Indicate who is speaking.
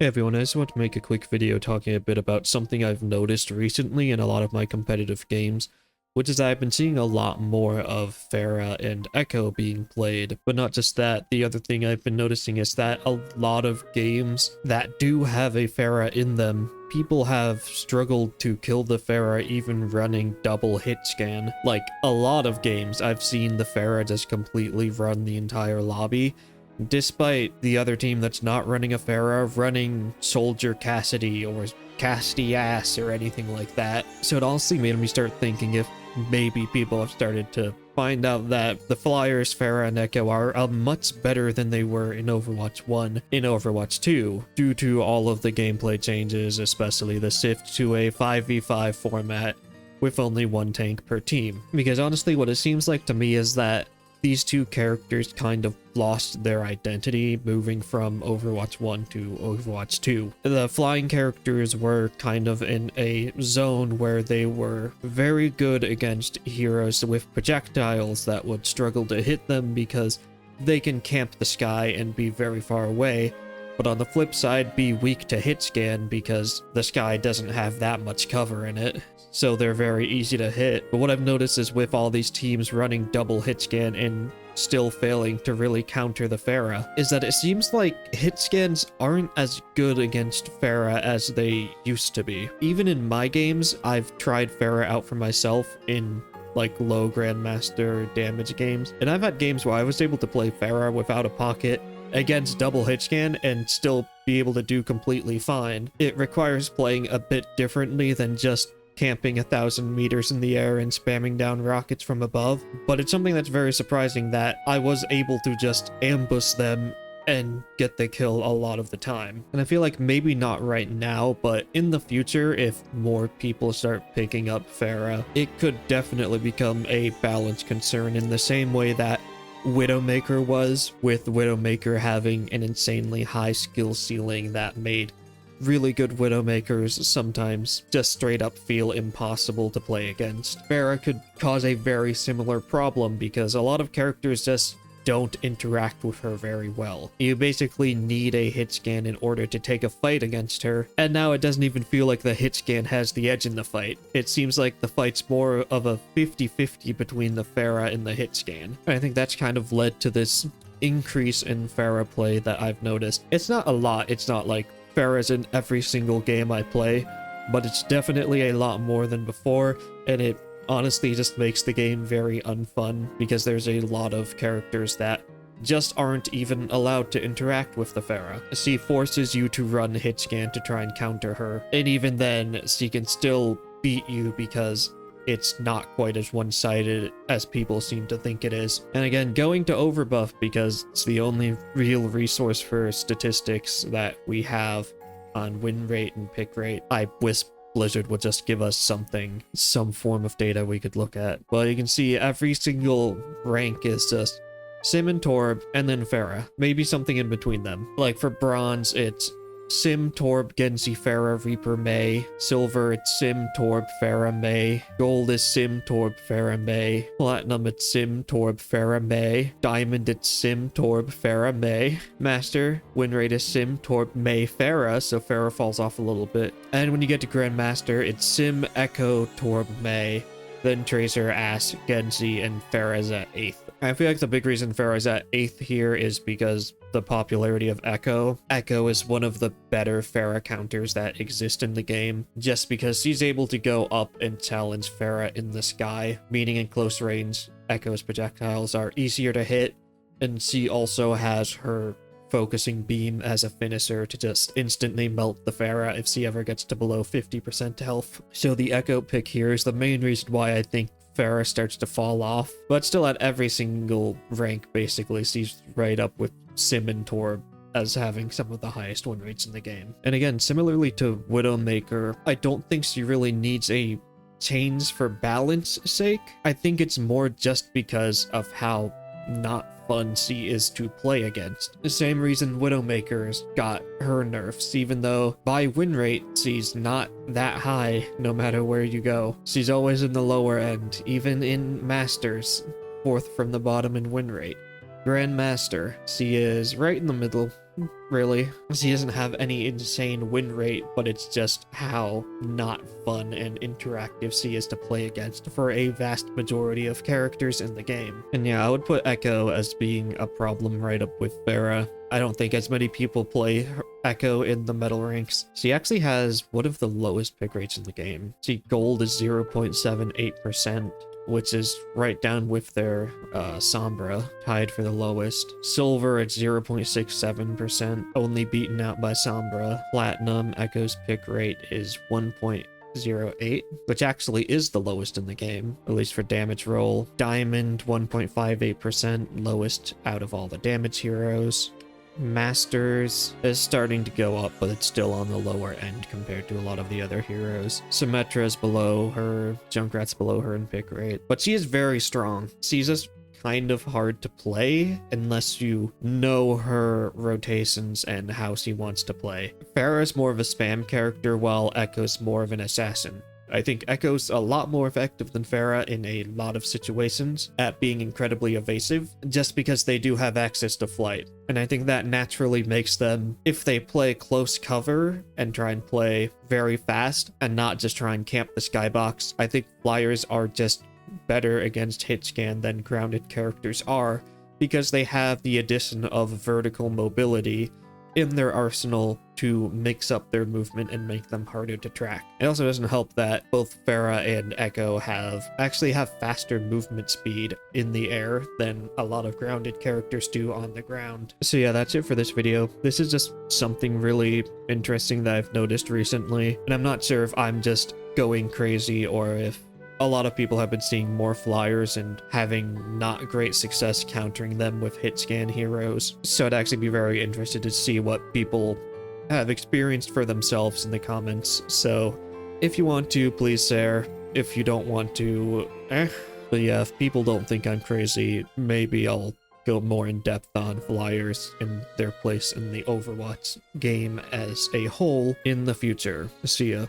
Speaker 1: Hey everyone, I just want to make a quick video talking a bit about something I've noticed recently in a lot of my competitive games, which is that I've been seeing a lot more of Pharah and Echo being played. But not just that, the other thing I've been noticing is that a lot of games that do have a Pharah in them, people have struggled to kill the Pharah even running double hit scan. Like, a lot of games I've seen the Pharah just completely run the entire lobby, despite the other team that's not running a Pharah running Soldier Cassidy or Cassidy Ass or anything like that. So it honestly made me start thinking if maybe people have started to find out that the Flyers, Pharah, and Echo are much better than they were in Overwatch 1 in Overwatch 2, due to all of the gameplay changes, especially the shift to a 5v5 format with only one tank per team. Because honestly, what it seems like to me is that these two characters kind of lost their identity moving from Overwatch 1 to Overwatch 2. The flying characters were kind of in a zone where they were very good against heroes with projectiles that would struggle to hit them because they can camp the sky and be very far away, but on the flip side be weak to hit scan because the sky doesn't have that much cover in it, so they're very easy to hit. But what I've noticed is with all these teams running double hit scan and still failing to really counter the Pharah, is that it seems like hit scans aren't as good against Pharah as they used to be. Even in my games, I've tried Pharah out for myself in like low Grandmaster damage games, and I've had games where I was able to play Pharah without a pocket against double hit scan and still be able to do completely fine. It requires playing a bit differently than just camping 1,000 meters in the air and spamming down rockets from above, but it's something that's very surprising that I was able to just ambush them and get the kill a lot of the time. And I feel like maybe not right now, but in the future, if more people start picking up Pharah, it could definitely become a balance concern in the same way that Widowmaker was, with Widowmaker having an insanely high skill ceiling that made really good Widowmakers sometimes just straight up feel impossible to play against. Pharah could cause a very similar problem because a lot of characters just don't interact with her very well. You basically need a hit scan in order to take a fight against her, and now it doesn't even feel like the hit scan has the edge in the fight. It seems like the fight's more of a 50-50 between the Pharah and the hit scan. And I think that's kind of led to this increase in Pharah play that I've noticed. It's not a lot, it's not like Pharah's in every single game I play, but it's definitely a lot more than before, and it honestly just makes the game very unfun because there's a lot of characters that just aren't even allowed to interact with the Pharah. She forces you to run hit scan to try and counter her, and even then she can still beat you because it's not quite as one-sided as people seem to think it is. And again, going to overbuff because it's the only real resource for statistics that we have on win rate and pick rate. I wish Blizzard would just give us something, some form of data we could look at. Well, you can see every single rank is just Sim and Torb, and then Pharah. Maybe something in between them. Like for bronze, it's Sim, Torb, Genji, Pharah, Reaper, Mei. Silver, it's Sim, Torb, Pharah, Mei. Gold is Sim, Torb, Pharah, Mei. Platinum, it's Sim, Torb, Pharah, Mei. Diamond, it's Sim, Torb, Pharah, Mei. Master, win rate is Sim, Torb, Mei, Pharah, so Pharah falls off a little bit. And when you get to Grandmaster, it's Sim, Echo, Torb, Mei. Then Tracer, Ass, Genji, and Pharah's at 8th. I feel like the big reason Pharah's at 8th here is because the popularity of Echo. Echo is one of the better Pharah counters that exist in the game, just because she's able to go up and challenge Pharah in the sky, meaning in close range, Echo's projectiles are easier to hit, and she also has her focusing beam as a finisher to just instantly melt the Pharah if she ever gets to below 50% health. So the Echo pick here is the main reason why I think Pharah starts to fall off, but still at every single rank basically she's right up with Sim and Torb as having some of the highest win rates in the game. And again, similarly to Widowmaker, I don't think she really needs a change for balance sake. I think it's more just because of how not fun she is to play against. The same reason Widowmaker's got her nerfs, even though by win rate she's not that high no matter where you go. She's always in the lower end, even in Masters, 4th from the bottom in win rate. Grandmaster, she is right in the middle, really. She doesn't have any insane win rate, but it's just how not fun and interactive she is to play against for a vast majority of characters in the game. And yeah, I would put Echo as being a problem right up with Pharah. I don't think as many people play Echo in the metal ranks. She actually has one of the lowest pick rates in the game. See, gold is 0.78%. Which is right down with their Sombra, tied for the lowest. Silver at 0.67%, only beaten out by Sombra. Platinum, Echo's pick rate is 1.08, which actually is the lowest in the game, at least for damage roll. Diamond, 1.58%, lowest out of all the damage heroes. Masters is starting to go up, but it's still on the lower end compared to a lot of the other heroes. Symmetra is below her, Junkrat's below her in pick rate, but she is very strong. She's just kind of hard to play unless you know her rotations and how she wants to play. Pharah is more of a spam character, while Echo's more of an assassin. I think Echo's a lot more effective than Pharah in a lot of situations at being incredibly evasive, just because they do have access to flight. And I think that naturally makes them, if they play close cover and try and play very fast and not just try and camp the skybox, I think flyers are just better against hitscan than grounded characters are, because they have the addition of vertical mobility in their arsenal to mix up their movement and make them harder to track. It also doesn't help that both Pharah and Echo actually have faster movement speed in the air than a lot of grounded characters do on the ground. So yeah, that's it for this video. This is just something really interesting that I've noticed recently, and I'm not sure if I'm just going crazy or if a lot of people have been seeing more flyers and having not great success countering them with hitscan heroes. So I'd actually be very interested to see what people have experienced for themselves in the comments. So if you want to, please share. If you don't want to, But yeah, if people don't think I'm crazy, maybe I'll go more in depth on flyers and their place in the Overwatch game as a whole in the future. See ya.